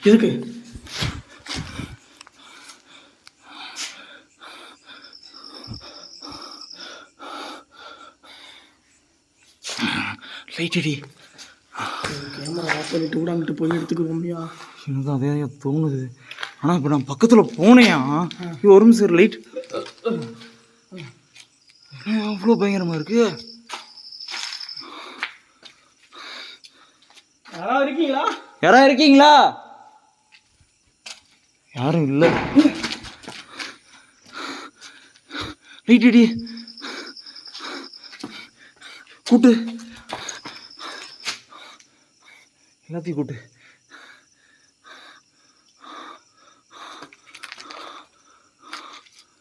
எதுக்கு? லைட் அடி. Camera off பண்ணிட்டு கூட அங்கிட்டு போய் எடுத்துக்கோம்பியா. எனக்கு அதே தோணுது. ஆனால் இப்போ நான் பக்கத்தில் போனேயா, ஒரு நிமிஷம் லைட் அவ்வளோ பயங்கரமாக இருக்கு. யாராவது இருக்கீங்களா? யாராவது இருக்கீங்களா? யாரும் இல்லை. லைட் அடி. கூட்டு எல்லாத்தையும் கூட்டு.